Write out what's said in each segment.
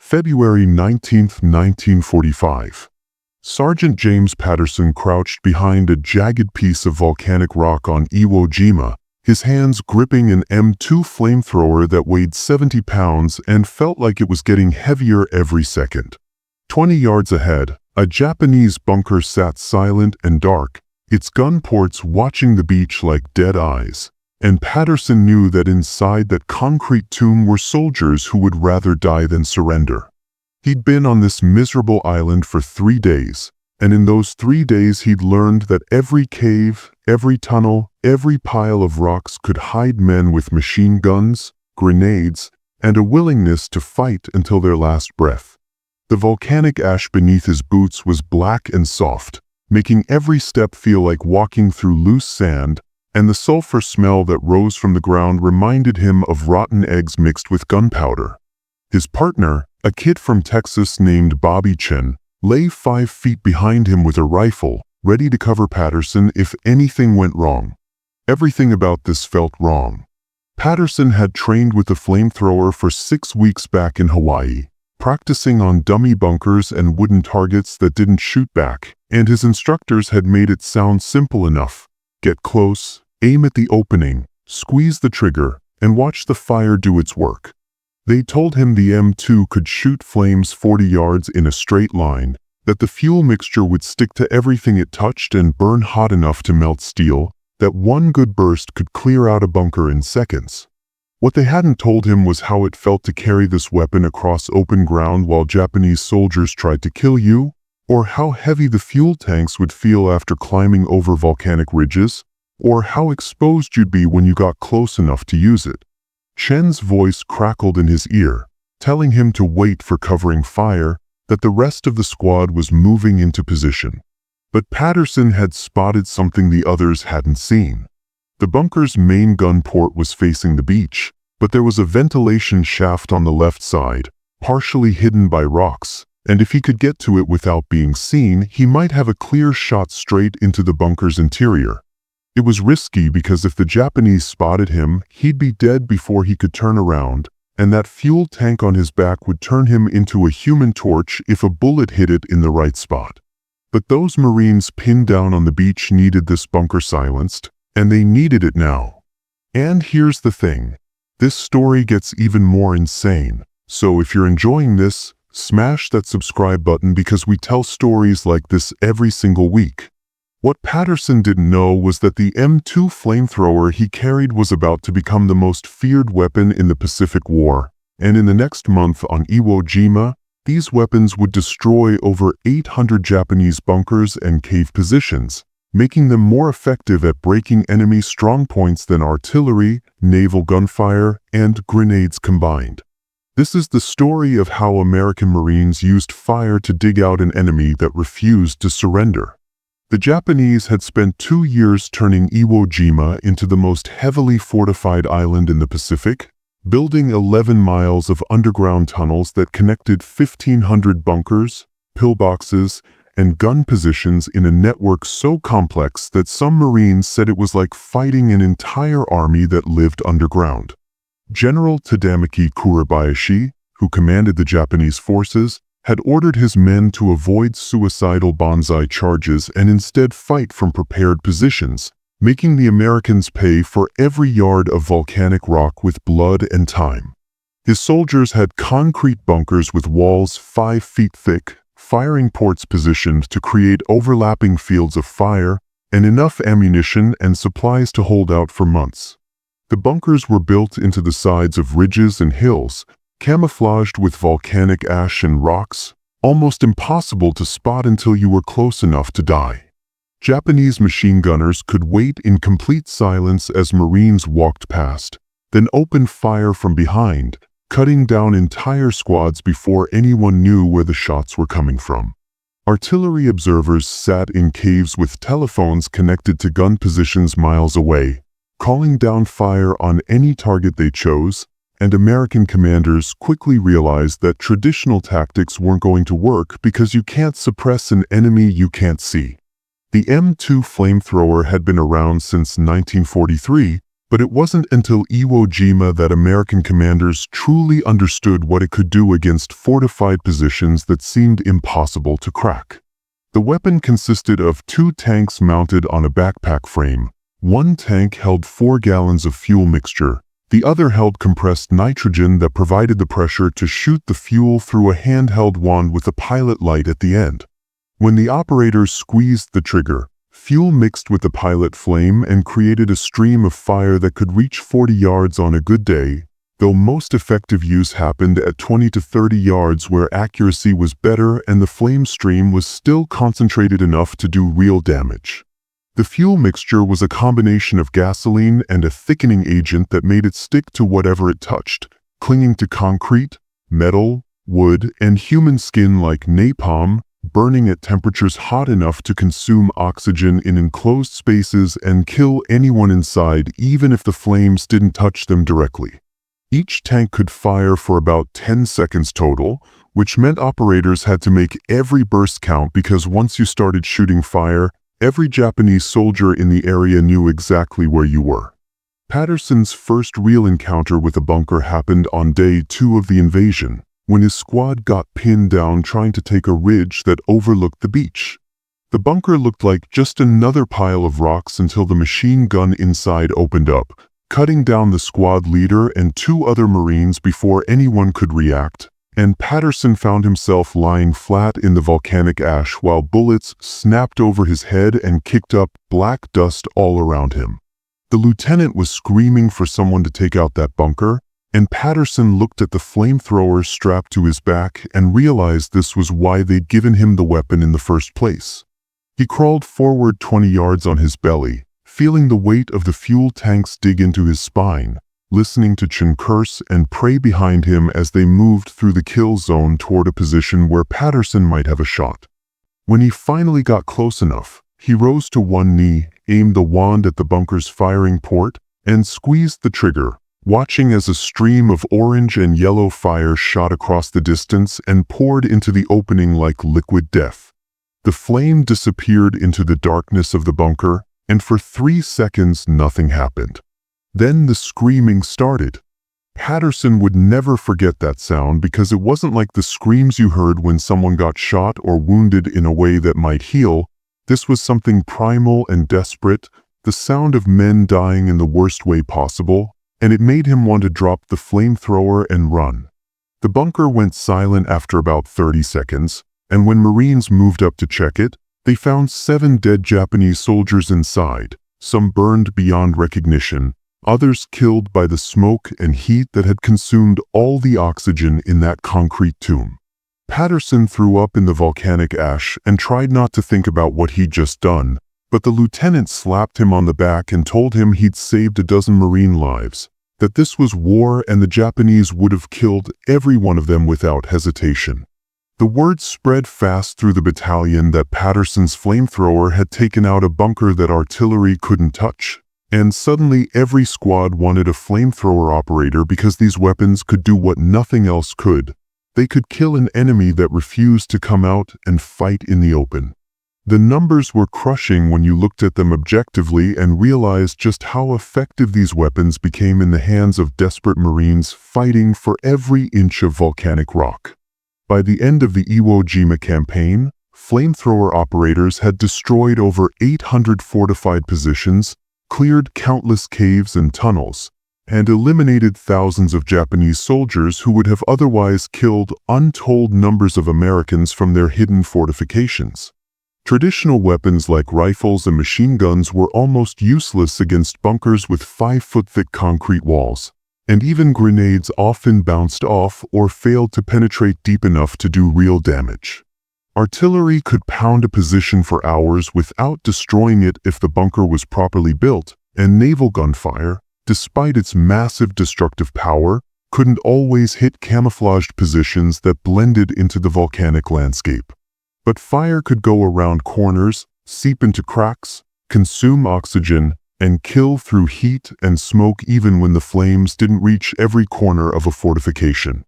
February 19, 1945. Sergeant James Patterson crouched behind a jagged piece of volcanic rock on Iwo Jima, his hands gripping an M2 flamethrower that weighed 70 pounds and felt like it was getting heavier every second. 20 yards ahead, a Japanese bunker sat silent and dark, its gun ports watching the beach like dead eyes. And Patterson knew that inside that concrete tomb were soldiers who would rather die than surrender. He'd been on this miserable island for 3 days, and in those 3 days he'd learned that every cave, every tunnel, every pile of rocks could hide men with machine guns, grenades, and a willingness to fight until their last breath. The volcanic ash beneath his boots was black and soft, making every step feel like walking through loose sand, and the sulfur smell that rose from the ground reminded him of rotten eggs mixed with gunpowder. His partner, a kid from Texas named Bobby Chen, lay 5 feet behind him with a rifle, ready to cover Patterson if anything went wrong. Everything about this felt wrong. Patterson had trained with the flamethrower for 6 weeks back in Hawaii, practicing on dummy bunkers and wooden targets that didn't shoot back, and his instructors had made it sound simple enough. Get close, aim at the opening, squeeze the trigger, and watch the fire do its work. They told him the M2 could shoot flames 40 yards in a straight line, that the fuel mixture would stick to everything it touched and burn hot enough to melt steel, that one good burst could clear out a bunker in seconds. What they hadn't told him was how it felt to carry this weapon across open ground while Japanese soldiers tried to kill you, or how heavy the fuel tanks would feel after climbing over volcanic ridges, or how exposed you'd be when you got close enough to use it. Chen's voice crackled in his ear, telling him to wait for covering fire, that the rest of the squad was moving into position. But Patterson had spotted something the others hadn't seen. The bunker's main gun port was facing the beach, but there was a ventilation shaft on the left side, partially hidden by rocks, and if he could get to it without being seen, he might have a clear shot straight into the bunker's interior. It was risky because if the Japanese spotted him, he'd be dead before he could turn around, and that fuel tank on his back would turn him into a human torch if a bullet hit it in the right spot. But those Marines pinned down on the beach needed this bunker silenced, and they needed it now. And here's the thing. This story gets even more insane. So if you're enjoying this, smash that subscribe button because we tell stories like this every single week. What Patterson didn't know was that the M2 flamethrower he carried was about to become the most feared weapon in the Pacific War, and in the next month on Iwo Jima, these weapons would destroy over 800 Japanese bunkers and cave positions, making them more effective at breaking enemy strongpoints than artillery, naval gunfire, and grenades combined. This is the story of how American Marines used fire to dig out an enemy that refused to surrender. The Japanese had spent 2 years turning Iwo Jima into the most heavily fortified island in the Pacific, building 11 miles of underground tunnels that connected 1,500 bunkers, pillboxes, and gun positions in a network so complex that some Marines said it was like fighting an entire army that lived underground. General Tadamaki Kurabayashi, who commanded the Japanese forces, had ordered his men to avoid suicidal banzai charges and instead fight from prepared positions, making the Americans pay for every yard of volcanic rock with blood and time. His soldiers had concrete bunkers with walls 5 feet thick, firing ports positioned to create overlapping fields of fire, and enough ammunition and supplies to hold out for months. The bunkers were built into the sides of ridges and hills, camouflaged with volcanic ash and rocks, almost impossible to spot until you were close enough to die. Japanese machine gunners could wait in complete silence as Marines walked past, then open fire from behind, cutting down entire squads before anyone knew where the shots were coming from. Artillery observers sat in caves with telephones connected to gun positions miles away, calling down fire on any target they chose, and American commanders quickly realized that traditional tactics weren't going to work because you can't suppress an enemy you can't see. The M2 flamethrower had been around since 1943, But it wasn't until Iwo Jima that American commanders truly understood what it could do against fortified positions that seemed impossible to crack. The weapon consisted of 2 tanks mounted on a backpack frame. One tank held 4 gallons of fuel mixture. The other held compressed nitrogen that provided the pressure to shoot the fuel through a handheld wand with a pilot light at the end. When the operators squeezed the trigger, fuel mixed with the pilot flame and created a stream of fire that could reach 40 yards on a good day, though most effective use happened at 20 to 30 yards where accuracy was better and the flame stream was still concentrated enough to do real damage. The fuel mixture was a combination of gasoline and a thickening agent that made it stick to whatever it touched, clinging to concrete, metal, wood, and human skin like napalm, burning at temperatures hot enough to consume oxygen in enclosed spaces and kill anyone inside even if the flames didn't touch them directly. Each tank could fire for about 10 seconds total, which meant operators had to make every burst count because once you started shooting fire, every Japanese soldier in the area knew exactly where you were. Patterson's first real encounter with a bunker happened on day 2 of the invasion, when his squad got pinned down trying to take a ridge that overlooked the beach. The bunker looked like just another pile of rocks until the machine gun inside opened up, cutting down the squad leader and 2 other Marines before anyone could react, and Patterson found himself lying flat in the volcanic ash while bullets snapped over his head and kicked up black dust all around him. The lieutenant was screaming for someone to take out that bunker, and Patterson looked at the flamethrower strapped to his back and realized this was why they'd given him the weapon in the first place. He crawled forward 20 yards on his belly, feeling the weight of the fuel tanks dig into his spine, listening to Chen curse and pray behind him as they moved through the kill zone toward a position where Patterson might have a shot. When he finally got close enough, he rose to one knee, aimed the wand at the bunker's firing port, and squeezed the trigger, watching as a stream of orange and yellow fire shot across the distance and poured into the opening like liquid death. The flame disappeared into the darkness of the bunker, and for 3 seconds nothing happened. Then the screaming started. Patterson would never forget that sound because it wasn't like the screams you heard when someone got shot or wounded in a way that might heal. This was something primal and desperate, the sound of men dying in the worst way possible, and it made him want to drop the flamethrower and run. The bunker went silent after about 30 seconds, and when Marines moved up to check it, they found 7 dead Japanese soldiers inside, some burned beyond recognition, others killed by the smoke and heat that had consumed all the oxygen in that concrete tomb. Patterson threw up in the volcanic ash and tried not to think about what he'd just done, but the lieutenant slapped him on the back and told him he'd saved a dozen Marine lives, that this was war and the Japanese would have killed every one of them without hesitation. The word spread fast through the battalion that Patterson's flamethrower had taken out a bunker that artillery couldn't touch, and suddenly every squad wanted a flamethrower operator because these weapons could do what nothing else could. They could kill an enemy that refused to come out and fight in the open. The numbers were crushing when you looked at them objectively and realized just how effective these weapons became in the hands of desperate Marines fighting for every inch of volcanic rock. By the end of the Iwo Jima campaign, flamethrower operators had destroyed over 800 fortified positions, cleared countless caves and tunnels, and eliminated thousands of Japanese soldiers who would have otherwise killed untold numbers of Americans from their hidden fortifications. Traditional weapons like rifles and machine guns were almost useless against bunkers with 5-foot-thick concrete walls, and even grenades often bounced off or failed to penetrate deep enough to do real damage. Artillery could pound a position for hours without destroying it if the bunker was properly built, and naval gunfire, despite its massive destructive power, couldn't always hit camouflaged positions that blended into the volcanic landscape. But fire could go around corners, seep into cracks, consume oxygen, and kill through heat and smoke even when the flames didn't reach every corner of a fortification.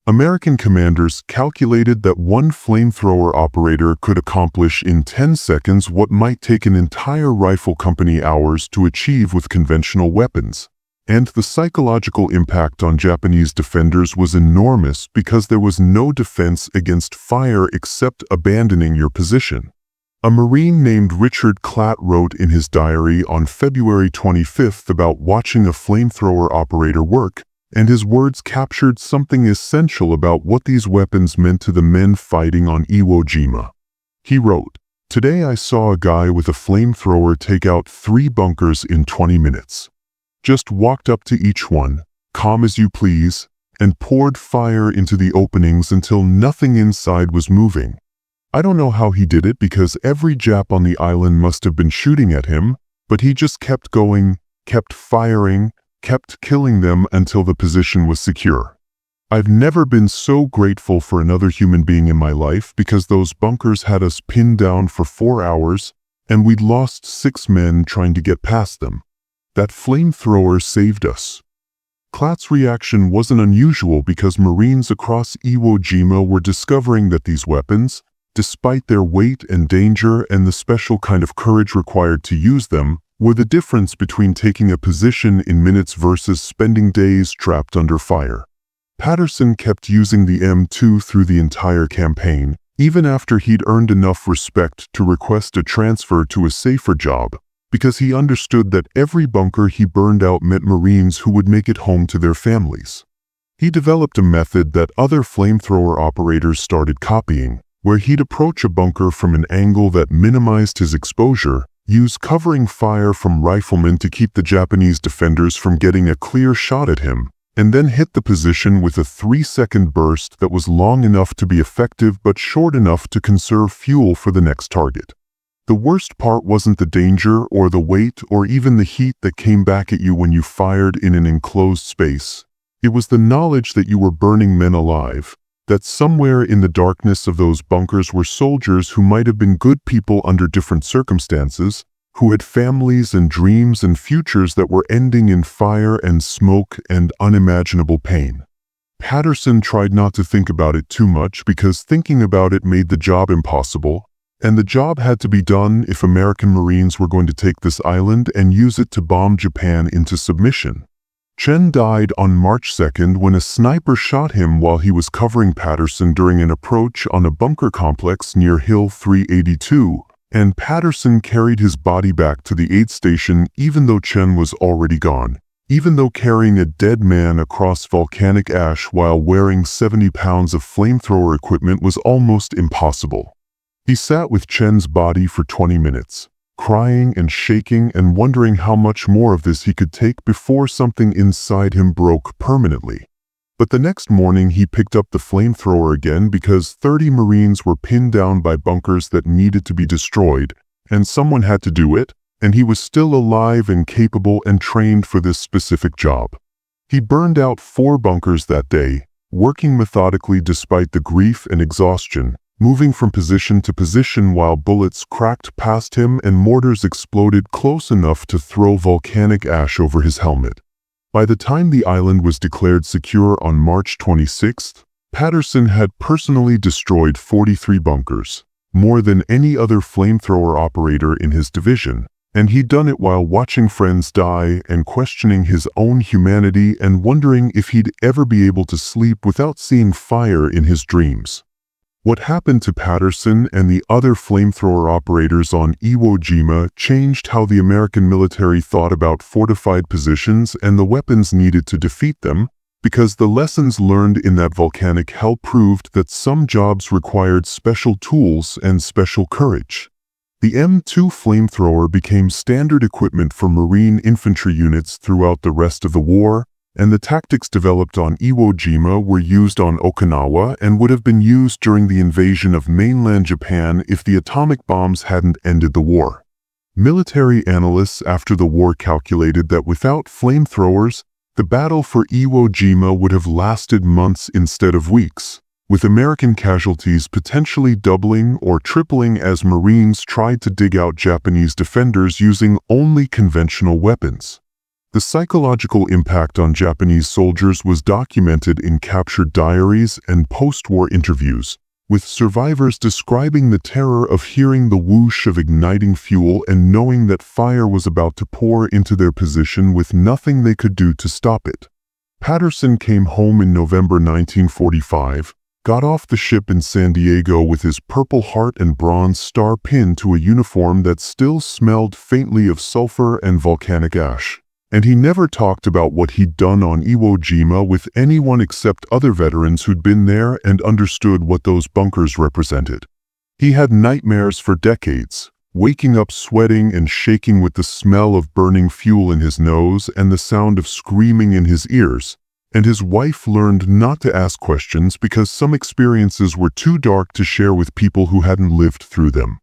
American commanders calculated that one flamethrower operator could accomplish in 10 seconds what might take an entire rifle company hours to achieve with conventional weapons. And the psychological impact on Japanese defenders was enormous because there was no defense against fire except abandoning your position. A Marine named Richard Klatt wrote in his diary on February 25th about watching a flamethrower operator work, and his words captured something essential about what these weapons meant to the men fighting on Iwo Jima. He wrote, "Today I saw a guy with a flamethrower take out 3 bunkers in 20 minutes. Just walked up to each one, calm as you please, and poured fire into the openings until nothing inside was moving. I don't know how he did it because every Jap on the island must have been shooting at him, but he just kept going, kept firing, kept killing them until the position was secure. I've never been so grateful for another human being in my life because those bunkers had us pinned down for 4 hours, and we'd lost 6 men trying to get past them. That flamethrower saved us." Klatt's reaction wasn't unusual because Marines across Iwo Jima were discovering that these weapons, despite their weight and danger and the special kind of courage required to use them, were the difference between taking a position in minutes versus spending days trapped under fire. Patterson kept using the M2 through the entire campaign, even after he'd earned enough respect to request a transfer to a safer job, because he understood that every bunker he burned out meant Marines who would make it home to their families. He developed a method that other flamethrower operators started copying, where he'd approach a bunker from an angle that minimized his exposure, use covering fire from riflemen to keep the Japanese defenders from getting a clear shot at him, and then hit the position with a 3-second burst that was long enough to be effective but short enough to conserve fuel for the next target. The worst part wasn't the danger or the weight or even the heat that came back at you when you fired in an enclosed space. It was the knowledge that you were burning men alive, that somewhere in the darkness of those bunkers were soldiers who might have been good people under different circumstances, who had families and dreams and futures that were ending in fire and smoke and unimaginable pain. Patterson tried not to think about it too much because thinking about it made the job impossible, and the job had to be done if American Marines were going to take this island and use it to bomb Japan into submission. Chen died on March 2nd when a sniper shot him while he was covering Patterson during an approach on a bunker complex near Hill 382, and Patterson carried his body back to the aid station even though Chen was already gone, even though carrying a dead man across volcanic ash while wearing 70 pounds of flamethrower equipment was almost impossible. He sat with Chen's body for 20 minutes, crying and shaking and wondering how much more of this he could take before something inside him broke permanently. But the next morning he picked up the flamethrower again because 30 Marines were pinned down by bunkers that needed to be destroyed, and someone had to do it, and he was still alive and capable and trained for this specific job. He burned out 4 bunkers that day, working methodically despite the grief and exhaustion, moving from position to position while bullets cracked past him and mortars exploded close enough to throw volcanic ash over his helmet. By the time the island was declared secure on March 26th, Patterson had personally destroyed 43 bunkers, more than any other flamethrower operator in his division, and he'd done it while watching friends die and questioning his own humanity and wondering if he'd ever be able to sleep without seeing fire in his dreams. What happened to Patterson and the other flamethrower operators on Iwo Jima changed how the American military thought about fortified positions and the weapons needed to defeat them, because the lessons learned in that volcanic hell proved that some jobs required special tools and special courage. The M2 flamethrower became standard equipment for Marine infantry units throughout the rest of the war, and the tactics developed on Iwo Jima were used on Okinawa and would have been used during the invasion of mainland Japan if the atomic bombs hadn't ended the war. Military analysts after the war calculated that without flamethrowers, the battle for Iwo Jima would have lasted months instead of weeks, with American casualties potentially doubling or tripling as Marines tried to dig out Japanese defenders using only conventional weapons. The psychological impact on Japanese soldiers was documented in captured diaries and post-war interviews, with survivors describing the terror of hearing the whoosh of igniting fuel and knowing that fire was about to pour into their position with nothing they could do to stop it. Patterson came home in November 1945, got off the ship in San Diego with his Purple Heart and Bronze Star pinned to a uniform that still smelled faintly of sulfur and volcanic ash. And he never talked about what he'd done on Iwo Jima with anyone except other veterans who'd been there and understood what those bunkers represented. He had nightmares for decades, waking up sweating and shaking with the smell of burning fuel in his nose and the sound of screaming in his ears, and his wife learned not to ask questions because some experiences were too dark to share with people who hadn't lived through them.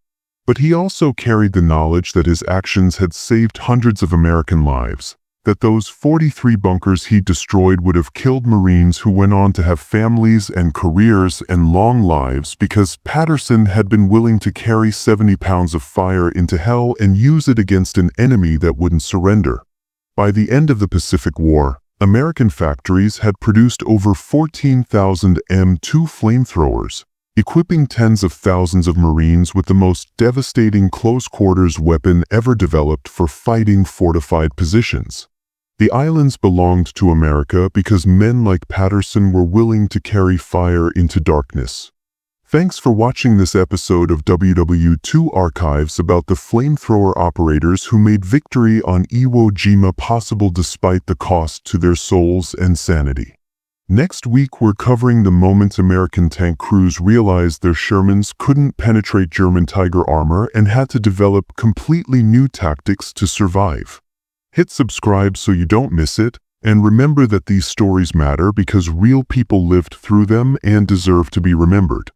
But he also carried the knowledge that his actions had saved hundreds of American lives, that those 43 bunkers he destroyed would have killed Marines who went on to have families and careers and long lives because Patterson had been willing to carry 70 pounds of fire into hell and use it against an enemy that wouldn't surrender. By the end of the Pacific War, American factories had produced over 14,000 M2 flamethrowers, equipping tens of thousands of Marines with the most devastating close-quarters weapon ever developed for fighting fortified positions. The islands belonged to America because men like Patterson were willing to carry fire into darkness. Thanks for watching this episode of WWII Archives about the flamethrower operators who made victory on Iwo Jima possible despite the cost to their souls and sanity. Next week, we're covering the moment American tank crews realized their Shermans couldn't penetrate German Tiger armor and had to develop completely new tactics to survive. Hit subscribe so you don't miss it, and remember that these stories matter because real people lived through them and deserve to be remembered.